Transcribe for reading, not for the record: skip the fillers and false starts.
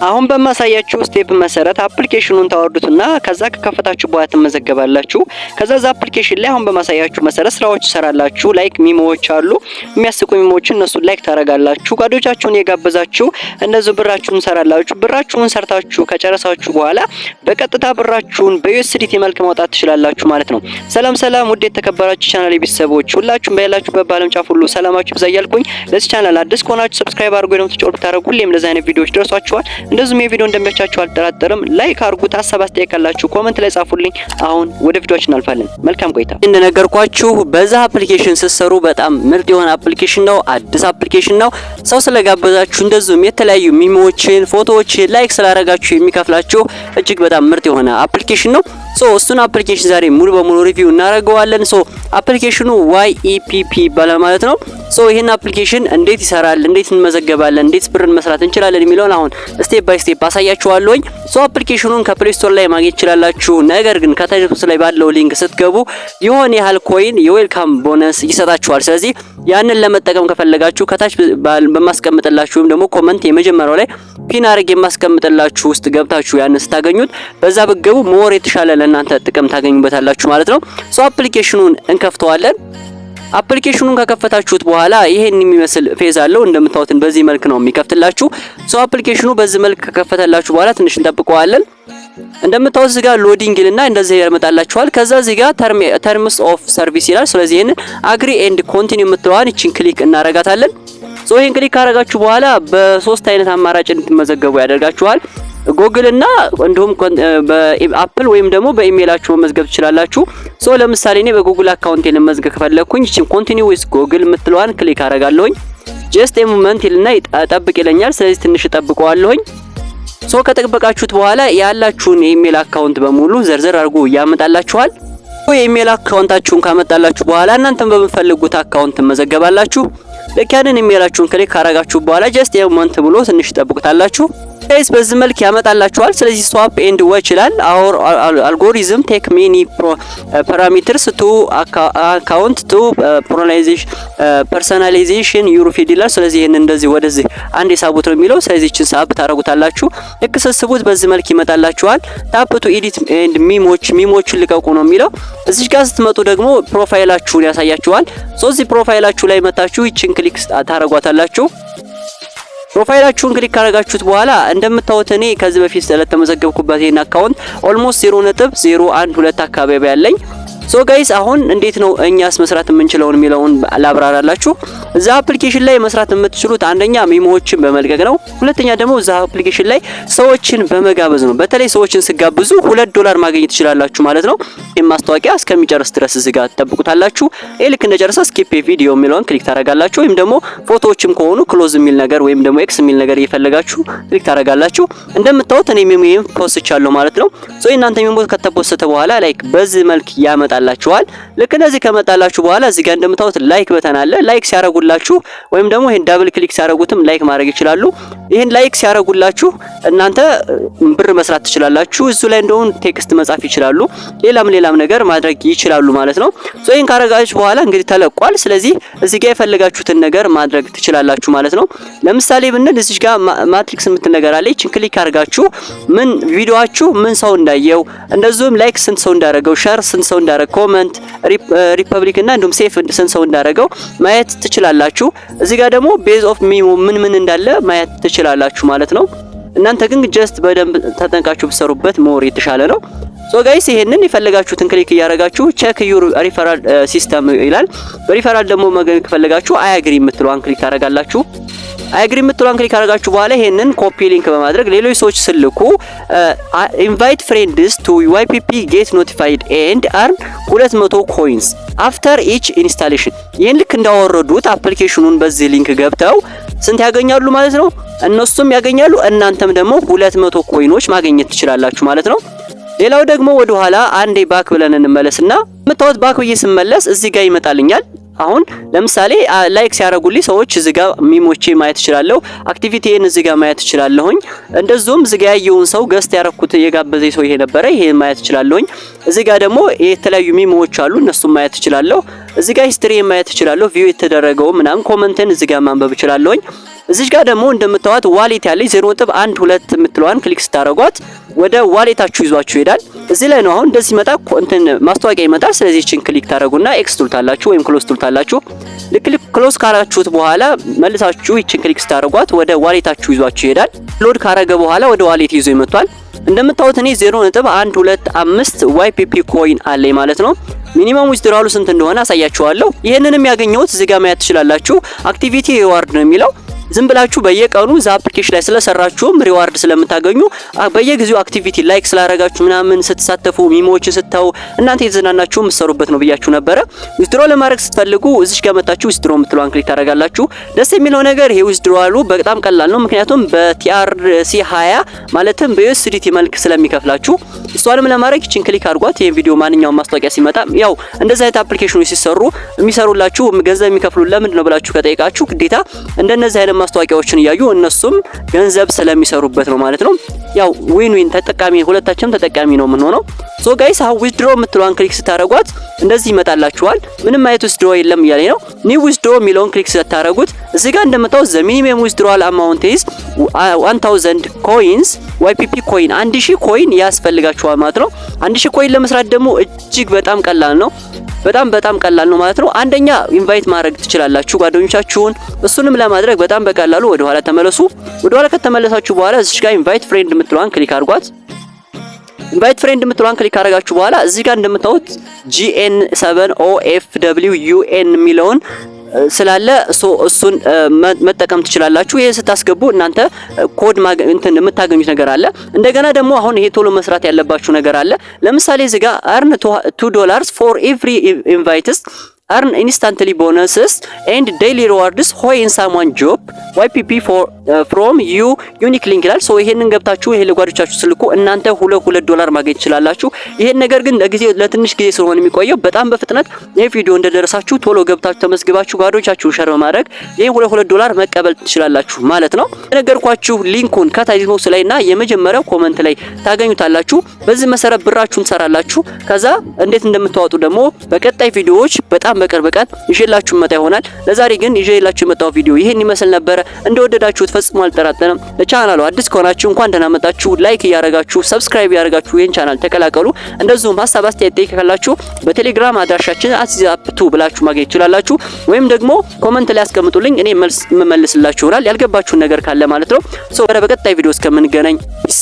አሁን በማሳያችሁ ስቴፕ መሰረት አፕሊኬሽኑን ታወርዱትና ከዛ ከከፈታችሁ በኋላ ተመዘገባላችሁ። ከዛ አፕሊኬሽን ላይ አሁን በማሳያችሁ መሰረት ስራዎች ትሰራላችሁ። ላይክ ሚሞዎች አሉ፣ የሚያስቁ ሚሞዎችን እነሱን ላይክ ታረጋላችሁ። ጓደኞቻችሁን የጋበዛችሁ እነዚህ ብራችሁን ሰራላችሁ። ብራችሁን ሰርታችሁ ከጨረሳችሁ በኋላ በቀጥታ ብራችሁን በዩኤስዲቲ መልክ ማውጣት ትችላላችሁ ማለት ነው። ሰላም ውድ የተከበራችሁ ቻናል ቤተሰቦች ሁላችሁም በያላችሁበት በዓለም ጫፍ ሁሉ ሰላማችሁ ይብዛ እያልኩኝ ለዚህ ቻናል አዲስ ከሆናችሁ ሰብስክራይብ አድርጉ፣ ደግሞ ተጫውቱ ታረጉ። ሁሌም እንደዚህ አይነት ቪዲዮዎች ደርሷችኋል። እንደዚሁም የቪዲዮ እንደሚያቻችሁ አልጠራጠርም። ላይክ አድርጉት፣ ሀሳብ አስተያየት ካላችሁ ኮሜንት ላይ ጻፉልኝ። አሁን ወደ ቪዲዮአችን እናልፋለን። መልካም ቆይታ። እንደነገርኳችሁ በዛ አፕሊኬሽን ስትሰሩ በጣም ምርጥ የሆነ አፕሊኬሽን ነው። አዲስ አፕሊኬሽን ነው። ሰው ስለጋበዛችሁ እንደዚሁም የተለያዩ ሚሞችን፣ ፎቶዎችን ላይክ ስላደረጋችሁ የሚከፍላችሁ እጅግ በጣም ምርጥ የሆነ አፕሊኬሽን ነው። እሱን አፕሊኬሽን ዛሬ ሙሉ በሙሉ ሪቪው እናደርገዋለን። አፕሊኬሽኑ yepp ይባላል ማለት ነው። ይሄን አፕሊኬሽን እንዴት ይሰራል፣ እንዴት እንመዘገባለን፣ እንዴት ብርን መስራት እንችላለን የሚለውን አሁን ስቴፕ ባይ ስቴፕ አሳያችኋለሁ። አፕሊኬሽኑን ከፕሌይ ስቶር ላይ ማግኘት ይችላልላችሁ። ነገር ግን ከታች ላይ ባለው ሊንክ ስትገቡ የሆነ ያህል ኮይን የዌልካም ቦነስ ይሰጣችኋል። ስለዚህ ያንን ለመጠቀም ከፈለጋችሁ ከታች በማስቀምጥላችሁ ወይም ደግሞ ኮሜንት የመጀመሪያው ላይ ፒን አድርጌ የማስቀምጥላችሁ ውስጥ ገብታችሁ ያንን ስታገኙት በዛ ብትገቡ ሞር የተሻለ ለእናንተ ጥቅም ታገኙበታላችሁ ማለት ነው። አፕሊኬሽኑን እንከፍተዋለን። አፕሊኬሽኑን ከከፈታችሁት በኋላ ይሄን የሚመስል ፌዝ አለው። እንደምታዩት በዚህ መልክ ነው የሚከፍትላችሁ። አፕሊኬሽኑ በዚህ መልክ ከከፈተላችሁ በኋላ ትንሽ እንጠብቀዋለን። እንደምታዩት እዚህ ጋር ሎዲንግ ይልና እንደዚህ ያመጣላችኋል። ከዛ እዚህ ጋር ተርምስ ኦፍ ሰርቪስ ይላል። ስለዚህ ይሄን አግሪ ኤንድ ኮንቲኒው የምትለዋን እቺን ክሊክ እናረጋታለን። ይሄን ክሊክ ካረጋችሁ በኋላ በሶስት አይነት አማራጭ እንድትመዘገቡ ያደርጋችኋል። ጉግል እና እንዲሁም በአፕል ወይም ደግሞ በኢሜይላችሁ መመዝገብ ትችላላችሁ። ለምሳሌ እኔ በጉግል አካውንት ለመመዝገብ ከፈለኩኝ እቺን ኮንቲኒው ዊዝ ጉግል የምትለዋን ክሊክ አረጋለሁኝ። ጀስት ኤ ሞመንት ይልና ይጠብቅ ይለኛል። ስለዚህ ትንሽ ጠብቀዋለሁኝ። ከጠበቃችሁት በኋላ ያላችሁን የኢሜይል አካውንት በሙሉ ዘርዘር አድርጎ ያመጣላችኋል። የኢሜይል አካውንታችሁን ካመጣላችሁ በኋላ እናንተም በመፈልጉት አካውንት መዘገባላችሁ። ለካንን ኢሜይላችሁን ክሊክ ካረጋችሁ በኋላ ጀስት ኤ ሞመንት ብሎ ትንሽ ጠብቁታላችሁ። ጋይስ በዚህ መልክ ያመጣላችኋል። ስለዚህ ስዋፕ ኤንድ ዋች ይላል። አወር አልጎሪዝም ቴክ ሜኒ ፓራሜትርስ ቱ አካውንት ቱ ፐርሰናላይዜሽን ዩር ፊድ ይላል። ስለዚህ ይሄን እንደዚህ ወደዚህ አንድ የሳቡት ነው የሚለው። ስለዚህ እቺን ሳብ ታረጉታላችሁ። ልክ ስትስቡት በዚህ መልክ ይመጣላችኋል። ታፕ ቱ ኤዲት ኤንድ ሚሞችን ልቀቁ ነው የሚለው። እዚህ ጋር ስትመጡ ደግሞ ፕሮፋይላችሁን ያሳያችኋል። እዚህ ፕሮፋይላችሁ ላይ መታችሁ ይቺን ክሊክ ታረጓታላችሁ። ፕሮፋይላችሁን ክሊክ ካረጋችሁት በኋላ እንደምታዩት እኔ ከዚህ በፊት ስለተመዘገብኩበት ይሄን አካውንት ኦልሞስት 0.012 አካባቢ ያለኝ። ጋይስ አሁን እንዴት ነው እኛስ መስራት የምንችለውን የሚለውን ላብራራላችሁ። እዛ አፕሊኬሽን ላይ መስራት የምትችሉት አንደኛ ሚሞዎችን በመልቀቅ ነው። ሁለተኛ ደግሞ እዛ አፕሊኬሽን ላይ ሰዎችን በመጋበዝ ነው። በተለይ ሰዎችን ስጋብዙ $2 ማግኘት ትችላላችሁ ማለት ነው። ይሄን ማስታወቂያ እስከሚጨርስ ድረስ እዚህ ጋር ተጠብቁታላችሁ። ልክ እንደጨረሰ ስኪፕ ቪዲዮ የሚለውን ክሊክ ታረጋላችሁ። ወይም ደግሞ ፎቶዎችም ከሆኑ ክሎዝ የሚል ነገር ወይም ደግሞ ኤክስ የሚል ነገር እየፈለጋችሁ ክሊክ ታረጋላችሁ። እንደምታዩት እኔ ሚሞዬን ፖስትቻለሁ ማለት ነው። እናንተ ሚሞ ከተፖስተ በኋላ ላይክ በዚህ መልክ ያመጣላችኋል። ልክ እንደዚህ ከመጣላችሁ በኋላ እዚህ ጋር እንደምታዩት ላይክ በተን አለ። ላይክ ሲያረጉላችሁ ወይም ደግሞ ይሄን ዳብል ክሊክ ሲያረጉትም ላይክ ማድረግ ይችላሉ። ይሄን ላይክ ሲያረጉላችሁ እናንተ ብር መስራት ትችላላችሁ። እሱ ላይ እንደውን ቴክስት መጻፍ ይችላሉ። ሌላም ነገር ማድረግ ይችላሉ ማለት ነው። ይሄን ካረጋችሁ በኋላ እንግዲህ ተለቋል። ስለዚህ እዚህ ጋር የፈለጋችሁትን ነገር ማድረግ ትችላላችሁ ማለት ነው። ለምሳሌ ብንል እዚህ ጋር ማትሪክስ የምትነገር አለ። እቺን ክሊክ አድርጋችሁ ምን ቪዲዮአችሁ ምን ሰው እንዳየው እንደዚሁም ላይክ ስንት ሰው እንዳረገው፣ ሼር ስንት ሰው እንዳረገው፣ ኮሜንት ሪፐብሊክ እና እንደውም ሴፍ ስንት ሰው እንዳረገው ማየት ትችላላችሁ። እዚህ ጋር ደግሞ ቤዝ ኦፍ ሚሞ ምን እንዳለ ማየት ትችላላችሁ ማለት ነው። እናንተ ግን ጀስት በደንብ ተጠንቃችሁ ብትሰሩበት ሞር የተሻለ ነው። ጋይስ ይሄንን የፈለጋችሁትን ክሊክ እያረጋችሁ ቼክ ዩር ሪፈራል ሲስተም ይላል። በሪፈራል ደግሞ ማግኘት ከፈለጋችሁ አያግሪ የምትለዋን ክሊክ ታረጋላችሁ። አያግሪ የምትለዋን ክሊክ አረጋችሁ በኋላ ይሄንን ኮፒ ሊንክ በማድረግ ሌሎች ሰዎች ስልኩ ኢንቫይት ፍሬንድስ ቱ yepp ጌት ኖቲፋይድ ኤንድ አርን 200 ኮይንስ አፍተር ኢች ኢንስታሌሽን። ይሄን ልክ እንዳወረዱት አፕሊኬሽኑን በዚህ ሊንክ ገብተው ስንት ያገኛሉ ማለት ነው? እነሱም ያገኛሉ፣ እናንተም ደግሞ 200 ኮይኖች ማግኘት ትችላላችሁ ማለት ነው። ሌላው ደግሞ ወደ ኋላ አንዴ ባክ ብለን እንመለስና መታወት ባክ ብዬ ስመለስ እዚህ ጋር ይመጣልኛል። አሁን ለምሳሌ ላይክ ሲያረጉልኝ ሰዎች እዚህ ጋር ሚሞቼ ማየት ይችላልው። አክቲቪቲን እዚህ ጋር ማየት ይችላልሁኝ። እንደዚሁም እዚህ ጋር ያየውን ሰው ገስት ያረኩት የጋበዘኝ ሰው ይሄ ነበር፣ ይሄ ማየት ይችላልሁኝ። እዚህ ጋር ደግሞ የተለያዩ ሚሞዎች አሉ፣ እነሱም ማየት ይችላልው። እዚህ ጋር ሂስትሪ ማየት ይችላልው። ቪው የተደረገው ምናምን ኮሜንትን እዚህ ጋር ማንበብ ይችላልሁኝ። እዚህ ጋር ደግሞ እንደምታዩት ዋሌት ያለች 0.12 የምትለዋን ክሊክ ስታረጓት ወደ ዋሌታችሁ ይዟችሁ ይሄዳል። እዚህ ላይ ነው አሁን እንደዚህ መጣ እንትን ማስታወቂያ ይመጣል። ስለዚህ እቺን ክሊክ ታረጉና ኤክስ ቱልታላችሁ ወይም ክሎዝ ቱልታላችሁ። ልክ ክሎዝ ካራችሁት በኋላ መልሳችሁ እቺን ክሊክ ስታረጓት ወደ ዋሌታችሁ ይዟችሁ ይሄዳል። ሎድ ካረገ በኋላ ወደ ዋሌት ይዞ ይመጣል። እንደምታዩት እኔ 0.125 YPP ኮይን አለኝ ማለት ነው። ሚኒመም ዊዝድራሉ ስንት እንደሆነ አሳያችኋለሁ። ይሄንንም ያገኘሁት እዚህ ጋር ማየት ትችላላችሁ። አክቲቪቲ ሪዋርድ ነው የሚለው ዝም ብላችሁ በየቀኑ ዛ አፕሊኬሽን ላይ ስለሰራችሁም ሪዋርድ ስለምታገኙ በየጊዜው አክቲቪቲ ላይክ ስላረጋችሁ ምናምን ስትሳተፉ ሚሞችን ስታው እናንተ የተዘናናችሁ የምትሰሩበት ነው ብያችሁ ነበረ። ዊዝድሮ ለማድረግ ስትፈልጉ እዚህ ጋር መጣችሁ ዊዝድሮ የምትለዋን ክሊክ ታደርጋላችሁ። ደስ የሚለው ነገር ይሄ ዊዝድሮዋሉ በጣም ቀላል ነው። ምክንያቱም በቲአርሲ 20 ማለትም በዩኤስዲቲ መልክ ስለሚከፍላችሁ እሷንም ለማድረግ እቺን ክሊክ አድርጓት። ይሄን ቪዲዮ ማንኛውም ማስታወቂያ ሲመጣ ያው እንደዛ አይነት አፕሊኬሽኖች ሲሰሩ የሚሰሩላችሁ ገንዘብ የሚከፍሉ ለምንድን ነው ብላችሁ ከጠይቃችሁ ግዴታ እንደነዚህ አይነት ማስታወቂያዎችን እያዩ እነሱም ገንዘብ ስለሚሰሩበት ነው ማለት ነው። ያው ዊን ዊን ተጠቃሚ ሁለታችንም ተጠቃሚ ነው ምን ሆነው። ሶ ጋይስ አሁን ዊዝድሮ የምትለዋን ክሊክ ስታረጓት እንደዚህ ይመጣላችኋል። ምንም አይነት ዊዝድሮ የለም እያለኝ ነው። ኒው ዊዝድሮ የሚለውን ክሊክ ስታረጉት እዚህ ጋር እንደምታውቁት ዘ ሚኒመም ዊዝድሮዋል አማውንት ኢዝ 1000 ኮይንስ YPP ኮይን 1000 ኮይን ያስፈልጋችኋል ማለት ነው። 1000 ኮይን ለመስራት ደግሞ እጅግ በጣም ቀላል ነው። በጣም ቀላል ነው ማለት ነው። አንደኛ ኢንቫይት ማድረግ ትችላላችሁ ጓደኞቻችሁን። እሱንም ለማድረግ በጣም በቀላሉ ወደ ኋላ ተመለሱ። ወደ ኋላ ከተመለሳችሁ በኋላ እዚህ ጋር ኢንቫይት ፍሬንድ የምትለዋን ክሊክ አድርጓት። ኢንቫይት ፍሬንድ የምትለዋን ክሊክ አደረጋችሁ በኋላ እዚህ ጋር እንደምታዩት GN7OFWUN የሚለውን ስላለ እሱን መጠቀም ትችላላችሁ። ይሄን ስታስገቡ እናንተ ኮድ እንትን የምታገኙት ነገር አለ። እንደገና ደግሞ አሁን ይሄ ቶሎ መስራት ያለባችሁ ነገር አለ። ለምሳሌ እዚህ ጋር earn $2 for every invites earn instantly bonuses and daily rewards when someone job YPP from you unique link ይላል። ሶ ይሄንን ገብታችሁ ይሄ ለጓደኞቻችሁ ስልኩ እናንተ $2 ማግኘት ትችላላችሁ። ይሄን ነገር ግን ለትንሽ ጊዜ ስለሆነ የሚቆየው በጣም በፍጥነት ይሄ ቪዲዮ እንደደረሳችሁ ቶሎ ገብታችሁ ተመስግባችሁ ጓደኞቻችሁ ሸር በማድረግ ይሄን $2 መቀበል ትችላላችሁ ማለት ነው። ነገርኳችሁ። ሊንኩን ከታች ቦክስ ላይና የመጀመሪያው ኮሜንት ላይ ታገኙታላችሁ። በዚህ መሰረት ብራችሁን ትሰራላችሁ። ከዛ እንዴት እንደምታወጡ ደግሞ በቀጣይ ቪዲዮዎች በጣም በቅርብ ቀን ይዤላችሁ መጣ ይሆናል። ለዛሬ ግን ይዤላችሁ የመጣው ቪዲዮ ይሄን ይመስል ነበር። እንደወደዳችሁት ፈጽሞ አልጠራጠርም። ለቻናሉ አዲስ ከሆናችሁ እንኳን ደህና መጣችሁ። ላይክ ያረጋችሁ፣ ሰብስክራይብ ያረጋችሁ ይሄን ቻናል ተቀላቀሉ። እንደዚሁም ሐሳብ አስተያየት ካላችሁ በቴሌግራም አድራሻችን @up2 ብላችሁ ማግኘት ትችላላችሁ። ወይም ደግሞ ኮሜንት ላይ አስቀምጡልኝ እኔ መልስ መመልስላችሁ ይሆናል ያልገባችሁ ነገር ካለ ማለት ነው። ሶ በቀጣይ ቪዲዮ እስከምንገናኝ ፒስ